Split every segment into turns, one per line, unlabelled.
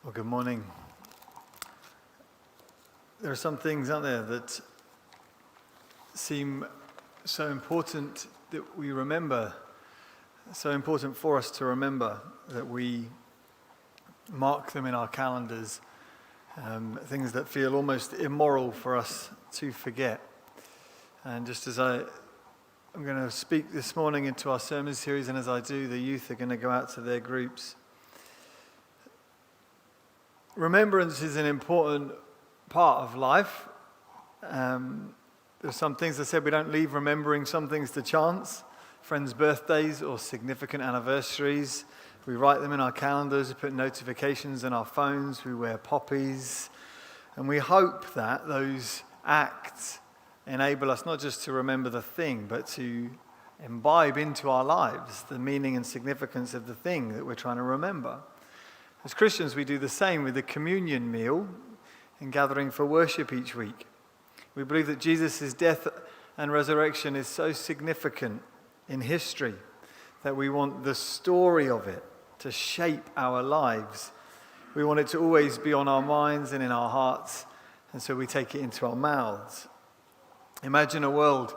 Well, good morning. There are some things out there that seem so important that we remember, so important for us to remember that we mark them in our calendars, things that feel almost immoral for us to forget. And just as I'm going to speak this morning into our sermon series, and as I do, the youth are going to go out to their groups. Remembrance is an important part of life. There's some things I said we don't leave remembering some things to chance. Friends' birthdays or significant anniversaries. We write them in our calendars, we put notifications in our phones, we wear poppies. And we hope that those acts enable us not just to remember the thing, but to imbibe into our lives the meaning and significance of the thing that we're trying to remember. As Christians, we do the same with the communion meal and gathering for worship each week. We believe that Jesus' death and resurrection is so significant in history that we want the story of it to shape our lives. We want it to always be on our minds and in our hearts, and so we take it into our mouths. Imagine a world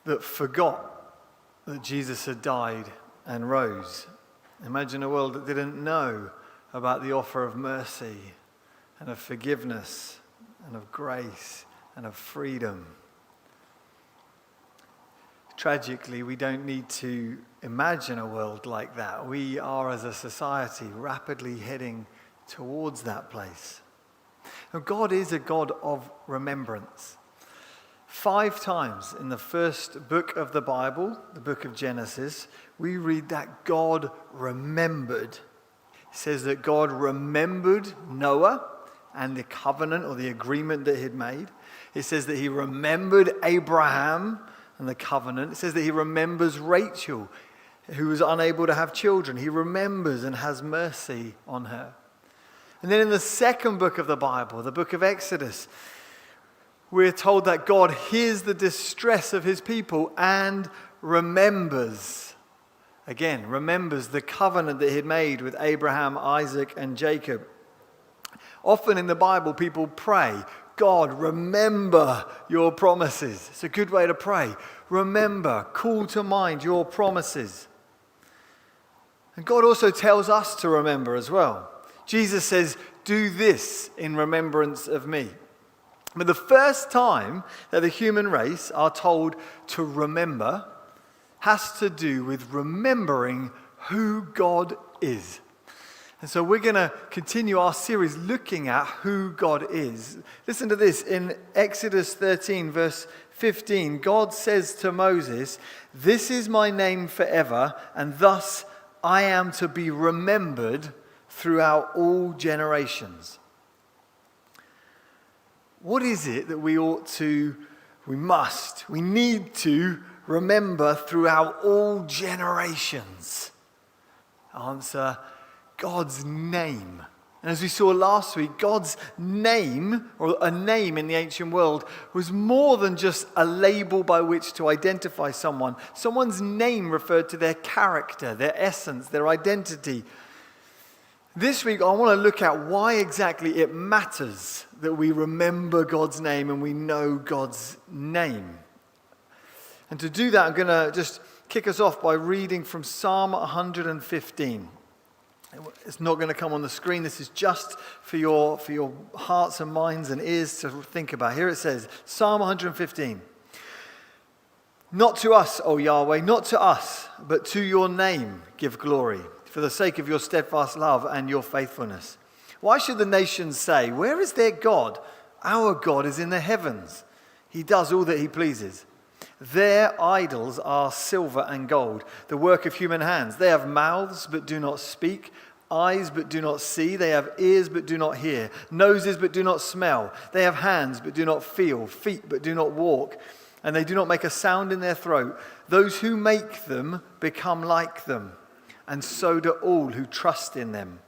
that forgot that Jesus had died and rose. Imagine a world that didn't know about the offer of mercy and of forgiveness and of grace and of freedom. Tragically, we don't need to imagine a world like that. We are, as a society, rapidly heading towards that place. Now, God is a God of remembrance. 5 times in the first book of the Bible, the book of Genesis, we read that God remembered. It says that God remembered Noah and the covenant or the agreement that he'd made. It says that he remembered Abraham and the covenant. It says that he remembers Rachel, who was unable to have children. He remembers and has mercy on her. And then in the second book of the Bible, the book of Exodus, we're told that God hears the distress of his people and remembers. Again, remembers the covenant that he'd made with Abraham, Isaac, and Jacob. Often in the Bible, people pray, God, remember your promises. It's a good way to pray. Remember, call to mind your promises. And God also tells us to remember as well. Jesus says, do this in remembrance of me. But the first time that the human race are told to remember has to do with remembering who God is. And so we're going to continue our series looking at who God is. Listen to this. In Exodus 13, verse 15, God says to Moses, "This is my name forever, and thus I am to be remembered throughout all generations." What is it that we need to remember throughout all generations? Answer, God's name. And as we saw last week, God's name, or a name in the ancient world, was more than just a label by which to identify someone. Someone's name referred to their character, their essence, their identity. This week, I want to look at why exactly it matters that we remember God's name and we know God's name. And to do that, I'm going to just kick us off by reading from Psalm 115. It's not going to come on the screen. This is just for your hearts and minds and ears to think about. Here it says, Psalm 115. Not to us, O Yahweh, not to us, but to your name give glory, for the sake of your steadfast love and your faithfulness. Why should the nations say, where is their God? Our God is in the heavens. He does all that he pleases. Their idols are silver and gold, the work of human hands. They have mouths but do not speak, eyes but do not see. They have ears but do not hear, noses but do not smell. They have hands but do not feel, feet but do not walk, and they do not make a sound in their throat. Those who make them become like them, and so do all who trust in them.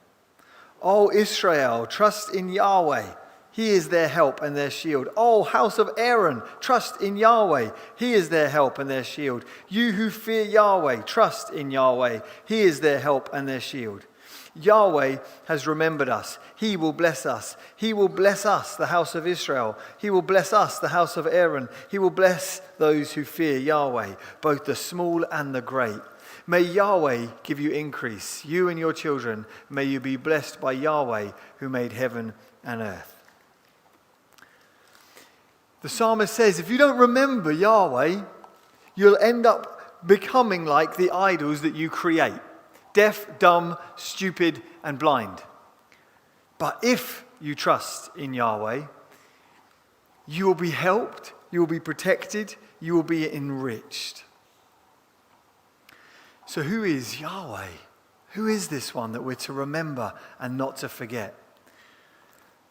O Israel, trust in Yahweh. He is their help and their shield. O house of Aaron, trust in Yahweh. He is their help and their shield. You who fear Yahweh, trust in Yahweh. He is their help and their shield. Yahweh has remembered us. He will bless us. He will bless us, the house of Israel. He will bless us, the house of Aaron. He will bless those who fear Yahweh, both the small and the great. May Yahweh give you increase, you and your children. May you be blessed by Yahweh, who made heaven and earth. The psalmist says, if you don't remember Yahweh, you'll end up becoming like the idols that you create. Deaf, dumb, stupid, and blind. But if you trust in Yahweh, you will be helped, you will be protected, you will be enriched. So who is Yahweh? Who is this one that we're to remember and not to forget?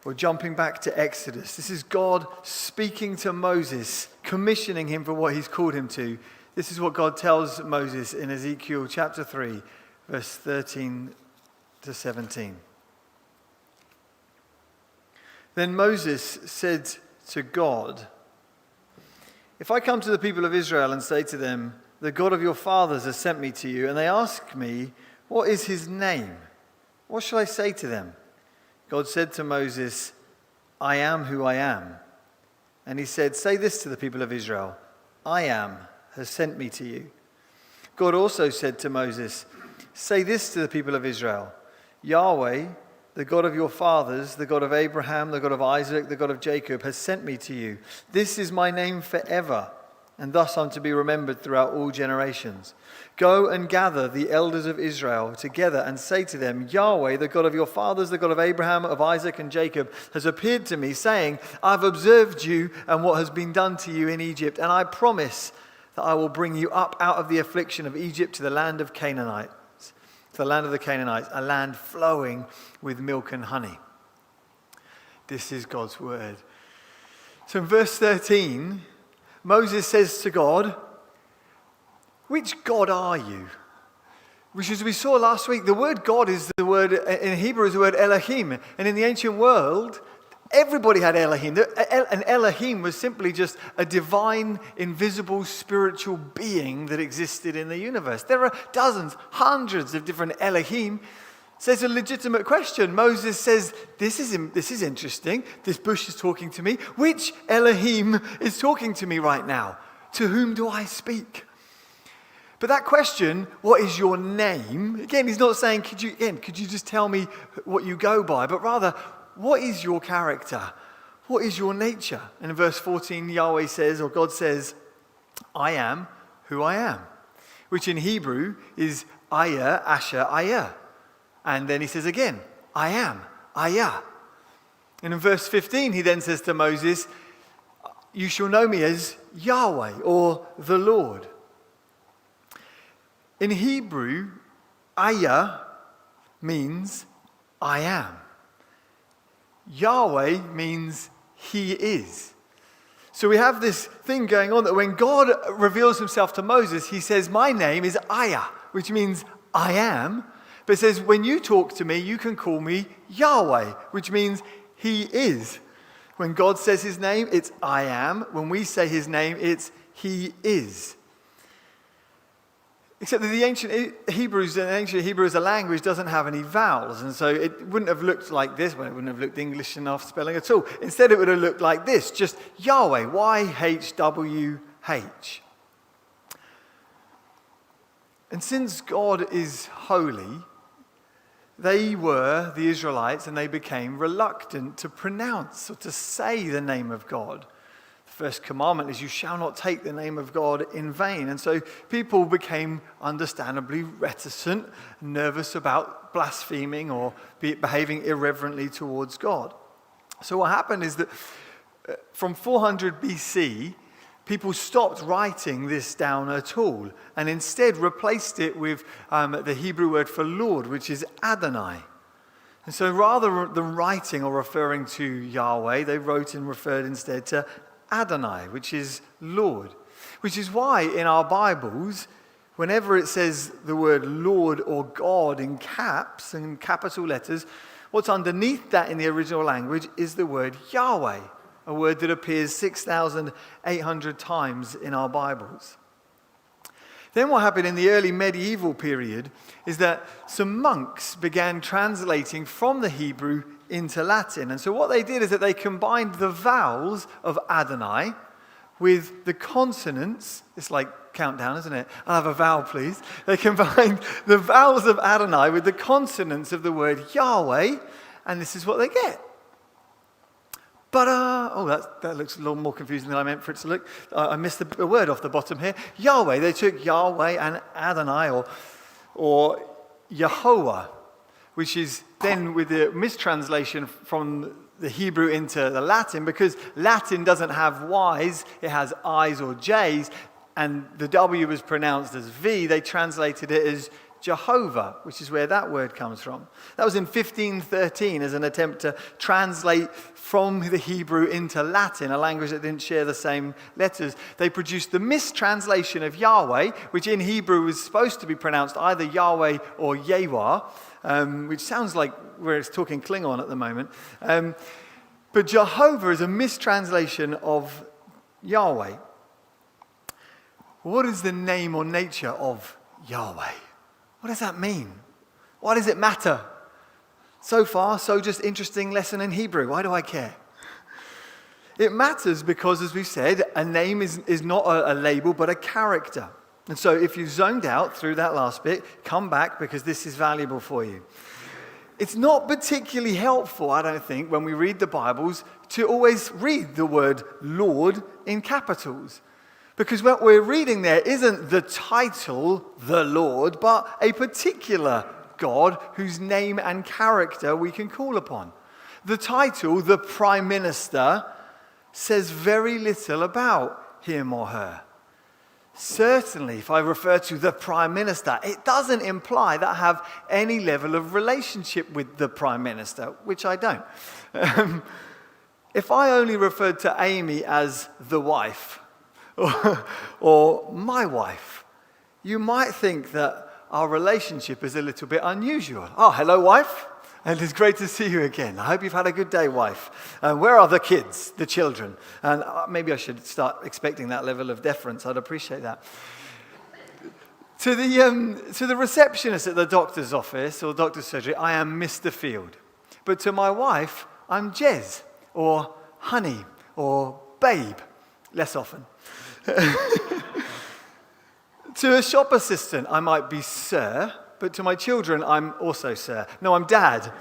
Well, jumping back to Exodus, this is God speaking to Moses, commissioning him for what he's called him to. This is what God tells Moses in Ezekiel chapter 3, verse 13 to 17. Then Moses said to God, if I come to the people of Israel and say to them, the God of your fathers has sent me to you, and they ask me, what is his name? What shall I say to them? God said to Moses, I am who I am. And he said, say this to the people of Israel, I am has sent me to you. God also said to Moses, say this to the people of Israel, Yahweh, the God of your fathers, the God of Abraham, the God of Isaac, the God of Jacob, has sent me to you. This is my name forever, and thus I'm to be remembered throughout all generations. Go and gather the elders of Israel together and say to them, Yahweh, the God of your fathers, the God of Abraham, of Isaac and Jacob, has appeared to me, saying, I've observed you and what has been done to you in Egypt, and I promise that I will bring you up out of the affliction of Egypt to the land of Canaanites, to the land of the Canaanites, a land flowing with milk and honey. This is God's word. So in verse 13, Moses says to God, which God are you? Which, as we saw last week, the word God is the word, in Hebrew is the word Elohim. And in the ancient world, everybody had Elohim. And Elohim was simply just a divine, invisible, spiritual being that existed in the universe. There are dozens, hundreds of different Elohim. So it's a legitimate question. Moses says, this is interesting. This bush is talking to me. Which Elohim is talking to me right now? To whom do I speak? But that question, what is your name? Again, he's not saying, could you just tell me what you go by? But rather, what is your character? What is your nature? And in verse 14, Yahweh says, or God says, I am who I am. Which in Hebrew is Ayah, Asher, Ayah. And then he says again, I am, Ayah. And in verse 15, he then says to Moses, you shall know me as Yahweh, or the Lord. In Hebrew, Ayah means I am. Yahweh means he is. So we have this thing going on that when God reveals himself to Moses, he says, my name is Ayah, which means I am. But it says, when you talk to me, you can call me Yahweh, which means he is. When God says his name, it's I am. When we say his name, it's he is. Except that the ancient Hebrew as a language doesn't have any vowels. And so it wouldn't have looked like this. Well, it wouldn't have looked English enough spelling at all. Instead, it would have looked like this. Just Yahweh, Y-H-W-H. And since God is holy, the Israelites, and they became reluctant to pronounce or to say the name of God. The first commandment is you shall not take the name of God in vain. And so people became understandably reticent, nervous about blaspheming or behaving irreverently towards God. So what happened is that from 400 BC, people stopped writing this down at all and instead replaced it with the Hebrew word for Lord, which is Adonai. And so rather than writing or referring to Yahweh, they wrote and referred instead to Adonai, which is Lord. Which is why in our Bibles, whenever it says the word Lord or God in caps and capital letters, what's underneath that in the original language is the word Yahweh, a word that appears 6,800 times in our Bibles. Then what happened in the early medieval period is that some monks began translating from the Hebrew into Latin. And so what they did is that they combined the vowels of Adonai with the consonants. It's like countdown, isn't it? I'll have a vowel, please. They combined the vowels of Adonai with the consonants of the word Yahweh, and this is what they get. But, that looks a little more confusing than I meant for it to look. I missed a word off the bottom here. Yahweh, they took Yahweh and Adonai, or Yehovah, which is then with the mistranslation from the Hebrew into the Latin, because Latin doesn't have Y's, it has I's or J's, and the W was pronounced as V, they translated it as Jehovah, which is where that word comes from. That was in 1513 as an attempt to translate from the Hebrew into Latin, a language that didn't share the same letters. They produced the mistranslation of Yahweh, which in Hebrew was supposed to be pronounced either Yahweh or Yehwah, which sounds like we're talking Klingon at the moment. But Jehovah is a mistranslation of Yahweh. What is the name or nature of Yahweh? What does that mean? Why does it matter? So far, so just interesting lesson in Hebrew. Why do I care? It matters because, as we said, a name is not a label, but a character. And so if you zoned out through that last bit, come back because this is valuable for you. It's not particularly helpful, I don't think, when we read the Bibles, to always read the word Lord in capitals. Because what we're reading there isn't the title, the Lord, but a particular God whose name and character we can call upon. The title, the Prime Minister, says very little about him or her. Certainly, if I refer to the Prime Minister, it doesn't imply that I have any level of relationship with the Prime Minister, which I don't. If I only referred to Amy as the wife, or my wife, you might think that our relationship is a little bit unusual. Oh, hello, wife. And it's great to see you again. I hope you've had a good day, wife. Where are the kids, the children? And maybe I should start expecting that level of deference. I'd appreciate that. To the receptionist at the doctor's office or doctor's surgery, I am Mr. Field. But to my wife, I'm Jez, or honey, or babe, less often. To a shop assistant, I might be sir, but to my children, I'm also sir. No, I'm dad.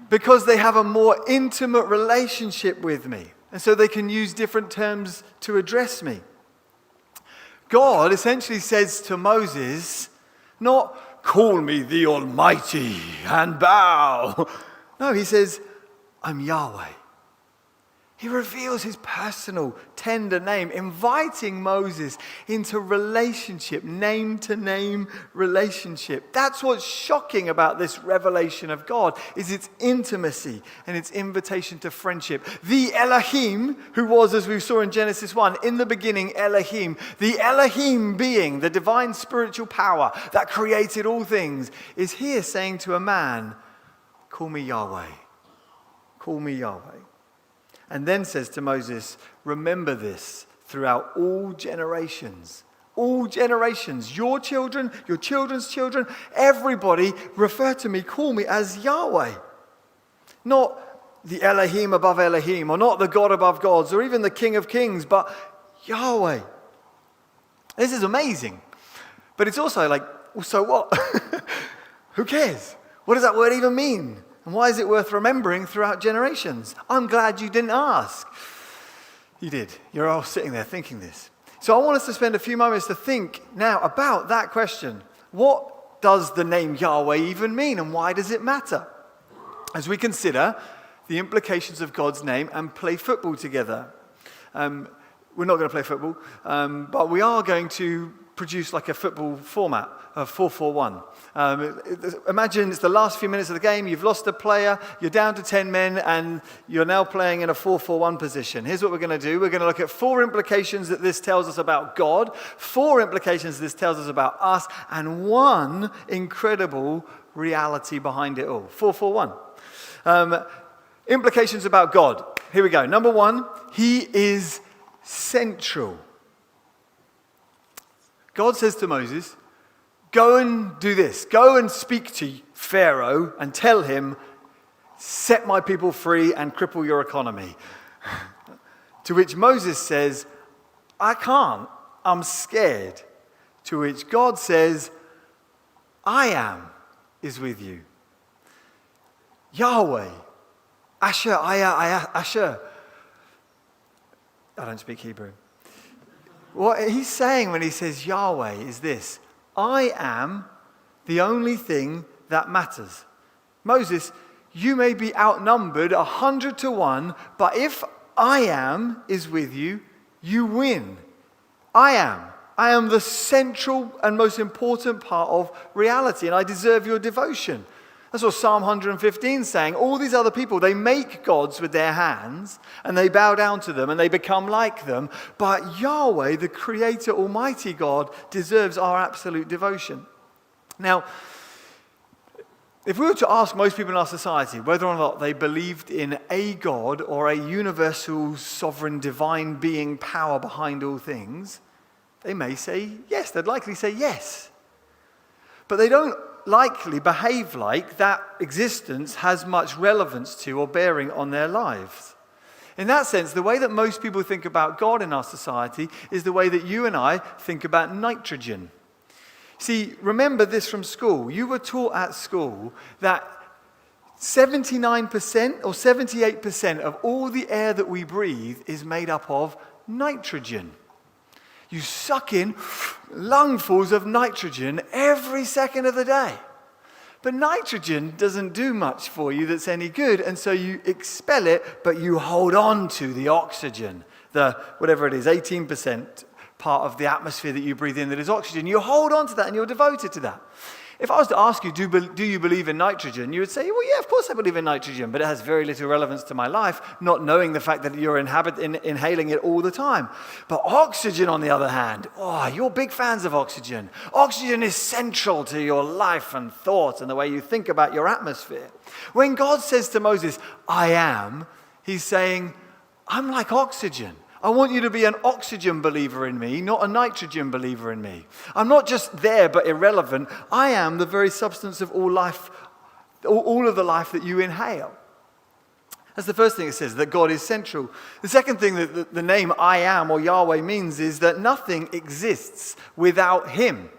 Because they have a more intimate relationship with me. And so they can use different terms to address me. God essentially says to Moses, not call me the Almighty and bow. No, he says, I'm Yahweh. He reveals his personal, tender name, inviting Moses into relationship, name-to-name relationship. That's what's shocking about this revelation of God, is its intimacy and its invitation to friendship. The Elohim, who was, as we saw in Genesis 1, in the beginning Elohim, the Elohim being, the divine spiritual power that created all things, is here saying to a man, call me Yahweh. Call me Yahweh. And then says to Moses, remember this throughout all generations. All generations, your children, your children's children, everybody refer to me, call me as Yahweh. Not the Elohim above Elohim, or not the God above gods, or even the King of Kings, but Yahweh. This is amazing. But it's also like, well, so what? Who cares? What does that word even mean? And why is it worth remembering throughout generations? I'm glad you didn't ask. You did. You're all sitting there thinking this. So I want us to spend a few moments to think now about that question. What does the name Yahweh even mean, and why does it matter? As we consider the implications of God's name and play football together. We're not going to play football, but we are going to produce like a football format of 4-4-1. Imagine it's the last few minutes of the game, you've lost a player, you're down to 10 men, and you're now playing in a 4-4-1 position. Here's what we're going to do. We're going to look at 4 implications that this tells us about God, 4 implications this tells us about us, and 1 incredible reality behind it all. 4-4-1. Implications about God. Here we go. Number 1, he is central. God says to Moses, go and do this. Go and speak to Pharaoh and tell him, set my people free and cripple your economy. To which Moses says, I can't. I'm scared. To which God says, I am is with you. Yahweh, Asher, Asher. I don't speak Hebrew. What he's saying when he says Yahweh is this: I am the only thing that matters. Moses, you may be outnumbered 100 to 1, but if I am is with you, you win. I am. I am the central and most important part of reality, and I deserve your devotion. That's what Psalm 115 is saying. All these other people, they make gods with their hands, and they bow down to them, and they become like them. But Yahweh, the Creator, Almighty God, deserves our absolute devotion. Now, if we were to ask most people in our society whether or not they believed in a God or a universal, sovereign, divine being, power behind all things, they may say yes. They'd likely say yes. But they don't likely behave like that existence has much relevance to or bearing on their lives. In that sense, the way that most people think about God in our society is the way that you and I think about nitrogen. See, remember this from school. You were taught at school that 79% or 78% of all the air that we breathe is made up of nitrogen. You suck in lungfuls of nitrogen every second of the day. But nitrogen doesn't do much for you that's any good, and so you expel it, but you hold on to the oxygen, the whatever it is, 18% part of the atmosphere that you breathe in that is oxygen. You hold on to that and you're devoted to that. If I was to ask you, do you believe in nitrogen? You would say, well, yeah, of course I believe in nitrogen, but it has very little relevance to my life, not knowing the fact that you're inhaling it all the time. But oxygen, on the other hand, you're big fans of oxygen. Oxygen is central to your life and thought and the way you think about your atmosphere. When God says to Moses, I am, he's saying, I'm like oxygen. I want you to be an oxygen believer in me, not a nitrogen believer in me. I'm not just there but irrelevant. I am the very substance of all life, all of the life that you inhale. That's the first thing it says, that God is central. The second thing that the name I am or Yahweh means is that nothing exists without him.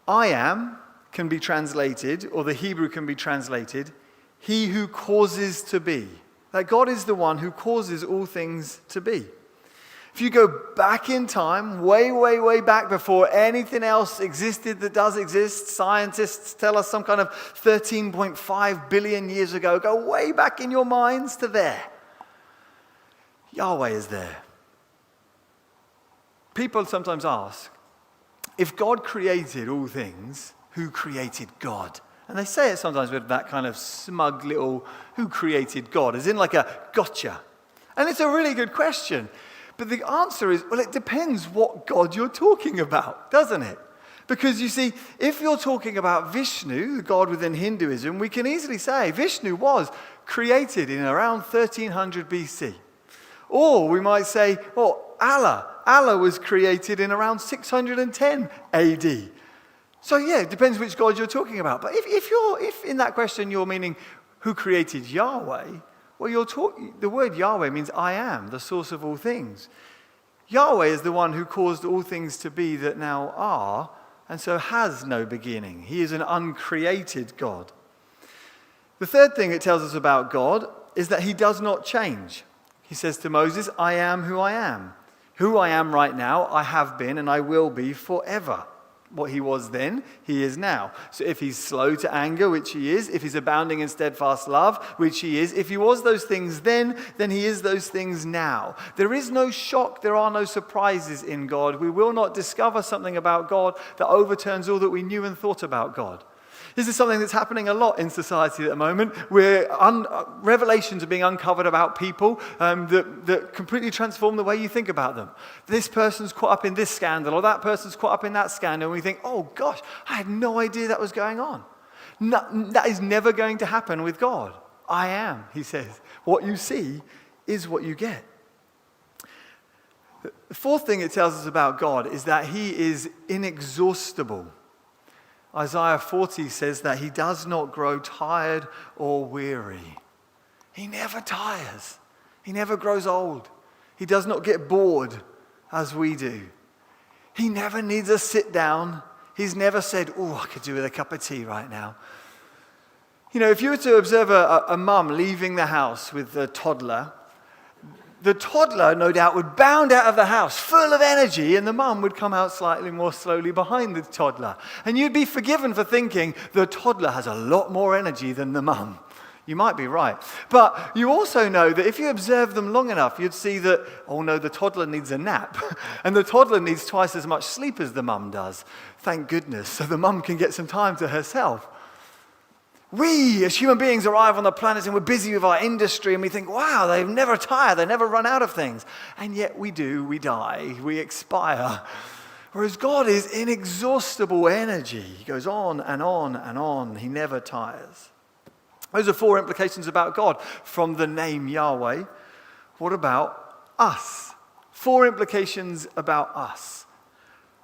I am can be translated, or the Hebrew can be translated, he who causes to be. That God is the one who causes all things to be. If you go back in time, way, way, way back before anything else existed that does exist, scientists tell us some kind of 13.5 billion years ago, go way back in your minds to there. Yahweh is there. People sometimes ask, if God created all things, who created God? And they say it sometimes with that kind of smug little, who created God? As in like a gotcha. And it's a really good question. But the answer is, well, it depends what God you're talking about, doesn't it? Because you see, if you're talking about Vishnu, the god within Hinduism, we can easily say Vishnu was created in around 1300 BC. Or we might say, well, Allah was created in around 610 AD. So yeah, it depends which God you're talking about. But if in that question you're meaning who created Yahweh, well, the word Yahweh means I am, the source of all things. Yahweh is the one who caused all things to be that now are, and so has no beginning. He is an uncreated God. The third thing it tells us about God is that he does not change. He says to Moses, I am who I am. Who I am right now, I have been and I will be forever. What he was then, he is now. So if he's slow to anger, which he is, if he's abounding in steadfast love, which he is, if he was those things then he is those things now. There is no shock, there are no surprises in God. We will not discover something about God that overturns all that we knew and thought about God. This is something that's happening a lot in society at the moment, where revelations are being uncovered about people that completely transform the way you think about them. This person's caught up in this scandal, or that person's caught up in that scandal, and we think, oh gosh, I had no idea that was going on. That is never going to happen with God. I am, he says. What you see is what you get. The fourth thing it tells us about God is that he is inexhaustible. Isaiah 40 says that he does not grow tired or weary. He never tires. He never grows old. He does not get bored as we do. He never needs a sit down. He's never said, oh, I could do with a cup of tea right now. You know, if you were to observe a mum leaving the house with a toddler, the toddler, no doubt, would bound out of the house full of energy, and the mum would come out slightly more slowly behind the toddler. And you'd be forgiven for thinking the toddler has a lot more energy than the mum. You might be right. But you also know that if you observe them long enough, you'd see that, oh no, the toddler needs a nap. And the toddler needs twice as much sleep as the mum does. Thank goodness. So the mum can get some time to herself. We, as human beings, arrive on the planet and we're busy with our industry and we think, wow, they never tire, they never run out of things. And yet we do, we die, we expire. Whereas God is inexhaustible energy. He goes on and on and on. He never tires. Those are 4 implications about God from the name Yahweh. What about us? 4 implications about us.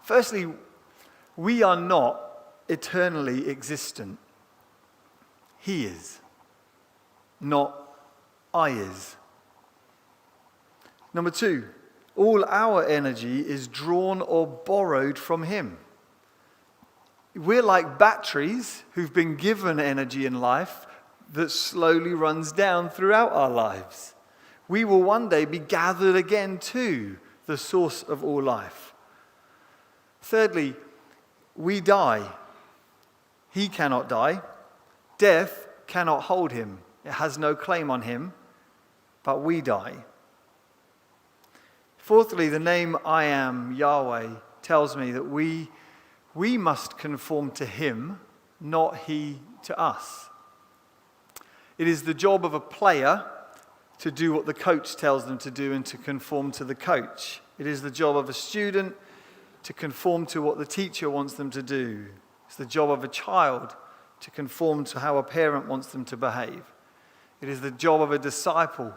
Firstly, we are not eternally existent. He is, not I is. Number 2, all our energy is drawn or borrowed from him. We're like batteries who've been given energy in life that slowly runs down throughout our lives. We will one day be gathered again to the source of all life. Thirdly, we die. He cannot die. Death cannot hold him. It has no claim on him, but we die. Fourthly, the name I am, Yahweh, tells me that we must conform to him, not he to us. It is the job of a player to do what the coach tells them to do and to conform to the coach. It is the job of a student to conform to what the teacher wants them to do. It's the job of a child to conform to how a parent wants them to behave. It is the job of a disciple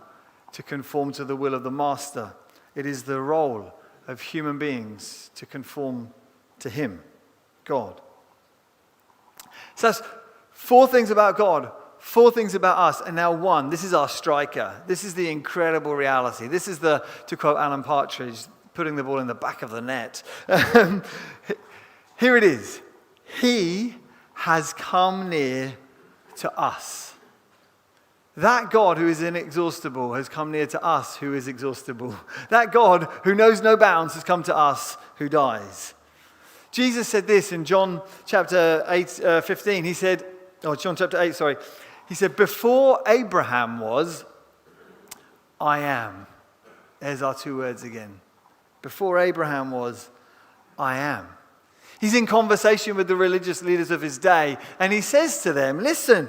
to conform to the will of the master. It is the role of human beings to conform to him, God. So that's 4 things about God, 4 things about us, and now 1. This is our striker. This is the incredible reality. This is the, to quote Alan Partridge, putting the ball in the back of the net. Here it is. He has come near to us. That God who is inexhaustible has come near to us who is exhaustible. That God who knows no bounds has come to us who dies. Jesus said this in John chapter 15. He said, John chapter 8, sorry. He said, before Abraham was, I am. There's our 2 words again. Before Abraham was, I am. He's in conversation with the religious leaders of his day, and he says to them, listen,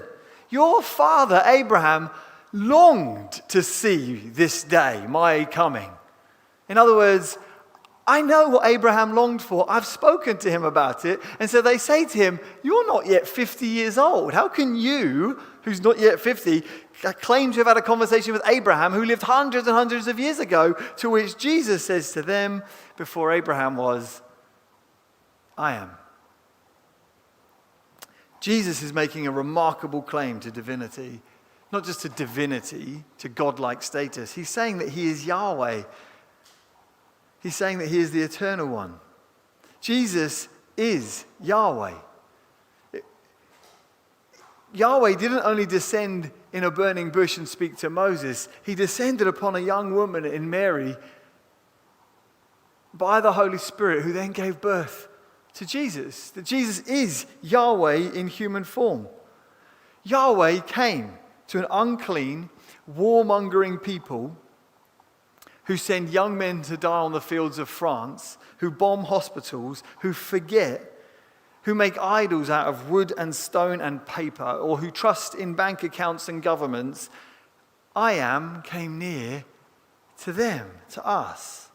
your father Abraham longed to see this day, my coming. In other words, I know what Abraham longed for. I've spoken to him about it. And so they say to him, you're not yet 50 years old. How can you, who's not yet 50, claim to have had a conversation with Abraham, who lived hundreds and hundreds of years ago? To which Jesus says to them, before Abraham was, I am. Jesus is making a remarkable claim to divinity. Not just to divinity, to godlike status. He's saying that he is Yahweh. He's saying that he is the eternal one. Jesus is Yahweh. Yahweh didn't only descend in a burning bush and speak to Moses. He descended upon a young woman in Mary by the Holy Spirit, who then gave birth to Jesus. That Jesus is Yahweh in human form. Yahweh came to an unclean, warmongering people who send young men to die on the fields of France, who bomb hospitals, who forget, who make idols out of wood and stone and paper, or who trust in bank accounts and governments. I am came near to them, to us.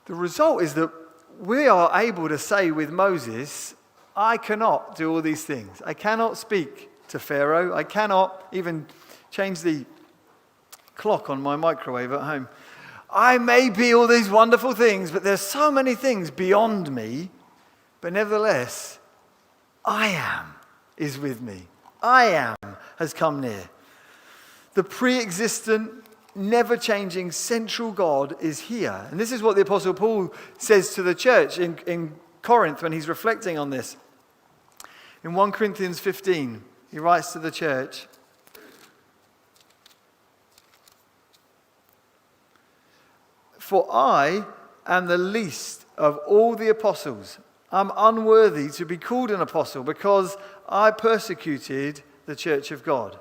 The result is that we are able to say with Moses, I cannot do all these things. I cannot speak to Pharaoh. I cannot even change the clock on my microwave at home. I may be all these wonderful things, but there's so many things beyond me. But nevertheless, I am is with me. I am has come near. The pre-existent, never-changing, central God is here. And this is what the Apostle Paul says to the church in Corinth when he's reflecting on this. In 1 Corinthians 15, he writes to the church, "For I am the least of all the apostles. I'm unworthy to be called an apostle because I persecuted the church of God.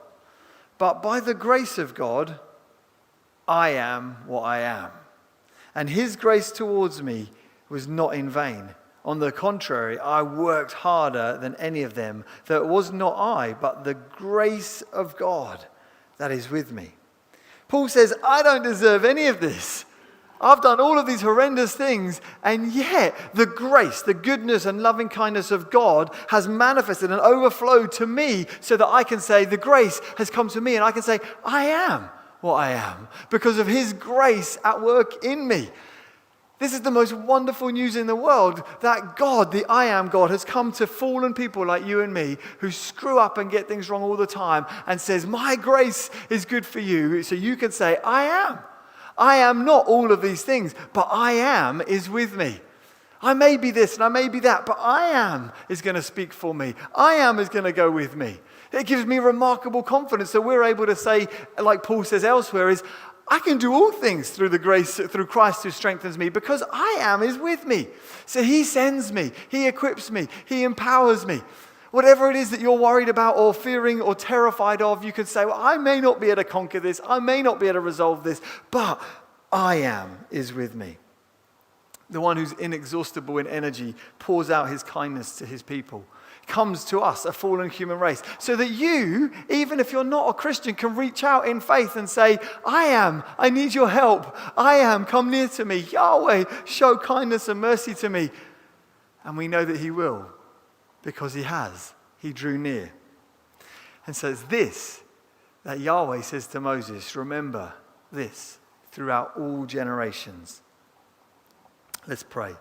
But by the grace of God, I am what I am. And his grace towards me was not in vain. On the contrary, I worked harder than any of them, though it was not I, but the grace of God that is with me." Paul says, I don't deserve any of this. I've done all of these horrendous things, and yet the grace, the goodness and loving kindness of God has manifested and overflowed to me so that I can say the grace has come to me, and I can say I am what I am because of his grace at work in me. This is the most wonderful news in the world, that God, the I am God, has come to fallen people like you and me who screw up and get things wrong all the time and says, my grace is good for you, so you can say, I am. I am not all of these things, but I am is with me. I may be this and I may be that, but I am is going to speak for me. I am is going to go with me. It gives me remarkable confidence that we're able to say, like Paul says elsewhere, is I can do all things through the grace, through Christ who strengthens me, because I am is with me. So he sends me, he equips me, he empowers me. Whatever it is that you're worried about or fearing or terrified of, you can say, well, I may not be able to conquer this, I may not be able to resolve this, but I am is with me. The one who's inexhaustible in energy pours out his kindness to his people, comes to us, a fallen human race, so that you, even if you're not a Christian, can reach out in faith and say, I am, I need your help. I am, come near to me. Yahweh, show kindness and mercy to me. And we know that he will, because he has. He drew near. And so it's this that Yahweh says to Moses, remember this throughout all generations. Let's pray.